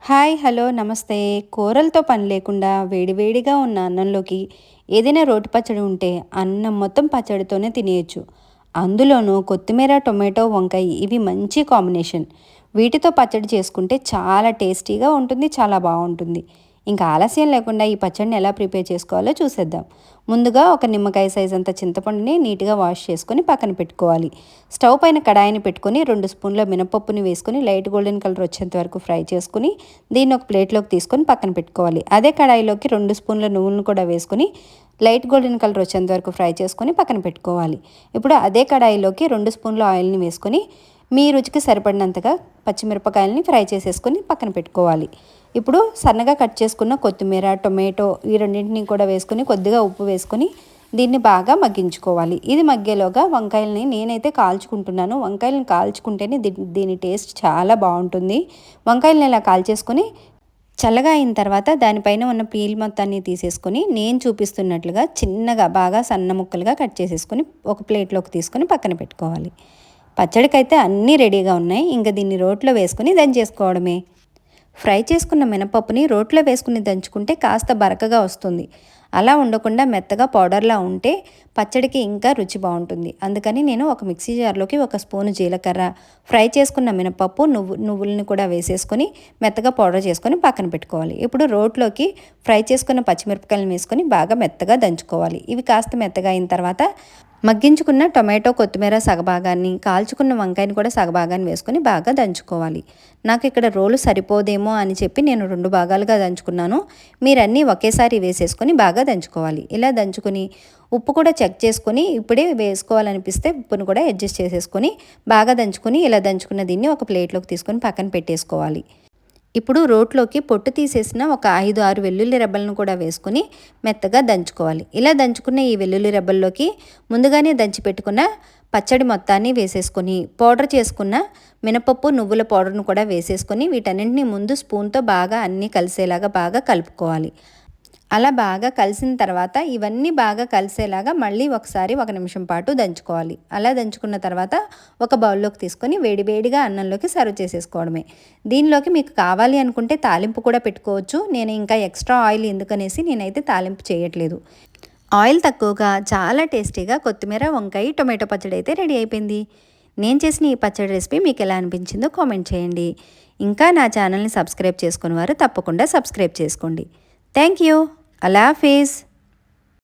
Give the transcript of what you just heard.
Hi hello నమస్తే. కూరలతో పని లేకుండా వేడివేడిగా ఉన్న అన్నంలోకి ఏదైనా రోటి పచ్చడి ఉంటే అన్నం మొత్తం పచ్చడితోనే తినేయచ్చు. అందులోనూ కొత్తిమీర, టొమాటో, వంకాయ ఇవి మంచి కాంబినేషన్. వీటితో పచ్చడి చేసుకుంటే చాలా టేస్టీగా ఉంటుంది, చాలా బాగుంటుంది. ఇంకా ఆలస్యం లేకుండా ఈ పచ్చడిని ఎలా ప్రిపేర్ చేసుకోవాలో చూసేద్దాం. ముందుగా ఒక నిమ్మకాయ సైజ్ అంత చింతపండుని నీట్గా వాష్ చేసుకొని పక్కన పెట్టుకోవాలి. స్టవ్ పైన కడాయిని పెట్టుకొని 2 స్పూన్ల మినపప్పుని వేసుకొని లైట్ గోల్డెన్ కలర్ వచ్చేంత వరకు ఫ్రై చేసుకుని దీన్ని ఒక ప్లేట్లోకి తీసుకొని పక్కన పెట్టుకోవాలి. అదే కడాయిలోకి 2 స్పూన్ల నువ్వులను కూడా వేసుకొని లైట్ గోల్డెన్ కలర్ వచ్చేంత వరకు ఫ్రై చేసుకొని పక్కన పెట్టుకోవాలి. ఇప్పుడు అదే కడాయిలోకి 2 స్పూన్ల ఆయిల్ని వేసుకొని మీ రుచికి సరిపడినంతగా పచ్చిమిరపకాయలని ఫ్రై చేసేసుకొని పక్కన పెట్టుకోవాలి. ఇప్పుడు సన్నగా కట్ చేసుకున్న కొత్తిమీర, టొమాటో ఈ రెండింటిని కూడా వేసుకొని కొద్దిగా ఉప్పు వేసుకొని దీన్ని బాగా మగ్గించుకోవాలి. ఇది మగ్గేలోగా వంకాయలని నేనైతే కాల్చుకుంటున్నాను. వంకాయలను కాల్చుకుంటేనే దీని టేస్ట్ చాలా బాగుంటుంది. వంకాయలను ఇలా కాల్చేసుకొని చల్లగా అయిన తర్వాత దానిపైన ఉన్న పీల్ మొత్తాన్ని తీసేసుకొని నేను చూపిస్తున్నట్లుగా చిన్నగా బాగా సన్న ముక్కలుగా కట్ చేసేసుకొని ఒక ప్లేట్లోకి తీసుకొని పక్కన పెట్టుకోవాలి. పచ్చడికైతే అన్నీ రెడీగా ఉన్నాయి. ఇంకా దీన్ని రోట్లో వేసుకొని దంచేసుకోవడమే. ఫ్రై చేసుకున్న మినపప్పుని రోట్లో వేసుకుని దంచుకుంటే కాస్త బరకగా వస్తుంది. అలా ఉండకుండా మెత్తగా పౌడర్లా ఉంటే పచ్చడికి ఇంకా రుచి బాగుంటుంది. అందుకని నేను ఒక మిక్సీ జార్లోకి 1 స్పూను జీలకర్ర, ఫ్రై చేసుకున్న మినపప్పు, నువ్వులను కూడా వేసేసుకొని మెత్తగా పౌడర్ చేసుకొని పక్కన పెట్టుకోవాలి. ఇప్పుడు రోట్లోకి ఫ్రై చేసుకున్న పచ్చిమిరపకాయలను వేసుకొని బాగా మెత్తగా దంచుకోవాలి. ఇవి కాస్త మెత్తగా అయిన తర్వాత మగ్గించుకున్న టొమాటో, కొత్తిమీర సగభాగాన్ని, కాల్చుకున్న వంకాయని కూడా సగభాగాన్ని వేసుకొని బాగా దంచుకోవాలి. నాకు ఇక్కడ రోలు సరిపోదేమో అని చెప్పి నేను 2 భాగాలుగా దంచుకున్నాను. మీరన్నీ ఒకేసారి వేసేసుకొని బాగా దంచుకోవాలి. ఇలా దంచుకొని ఉప్పు కూడా చెక్ చేసుకొని ఇప్పుడే వేసుకోవాలనిపిస్తే ఉప్పును కూడా అడ్జస్ట్ చేసేసుకొని బాగా దంచుకొని ఇలా దంచుకున్న దీన్ని ఒక ప్లేట్లోకి తీసుకొని పక్కన పెట్టేసుకోవాలి. ఇప్పుడు రోట్లోకి పొట్టు తీసేసిన ఒక 5-6 వెల్లుల్లి రెబ్బలను కూడా వేసుకొని మెత్తగా దంచుకోవాలి. ఇలా దంచుకున్న ఈ వెల్లుల్లి రెబ్బల్లోకి ముందుగానే దంచి పెట్టుకున్న పచ్చడి మొత్తాన్ని వేసేసుకొని పౌడర్ చేసుకున్న మినపప్పు, నువ్వుల పౌడర్ను కూడా వేసేసుకొని వీటన్నింటినీ ముందు స్పూన్తో బాగా అన్నీ కలిసేలాగా బాగా కలుపుకోవాలి. అలా బాగా కలిసిన తర్వాత ఇవన్నీ బాగా కలిసేలాగా మళ్ళీ ఒకసారి 1 నిమిషం పాటు దంచుకోవాలి. అలా దంచుకున్న తర్వాత ఒక బౌల్లోకి తీసుకొని వేడివేడిగా అన్నంలోకి సర్వ్ చేసేసుకోవడమే. దీనిలోకి మీకు కావాలి అనుకుంటే తాలింపు కూడా పెట్టుకోవచ్చు. నేను ఇంకా ఎక్స్ట్రా ఆయిల్ ఎందుకనేసి నేనైతే తాలింపు చేయట్లేదు. ఆయిల్ తక్కువగా చాలా టేస్టీగా కొత్తిమీర, వంకాయ, టొమాటో పచ్చడి అయితే రెడీ అయిపోయింది. నేను చేసిన ఈ పచ్చడి రెసిపీ మీకు ఎలా అనిపించిందో కామెంట్ చేయండి. ఇంకా నా ఛానల్ని సబ్స్క్రైబ్ చేసుకున్న వారు తప్పకుండా సబ్స్క్రైబ్ చేసుకోండి. Thank you. అల్లా హాఫీజ్.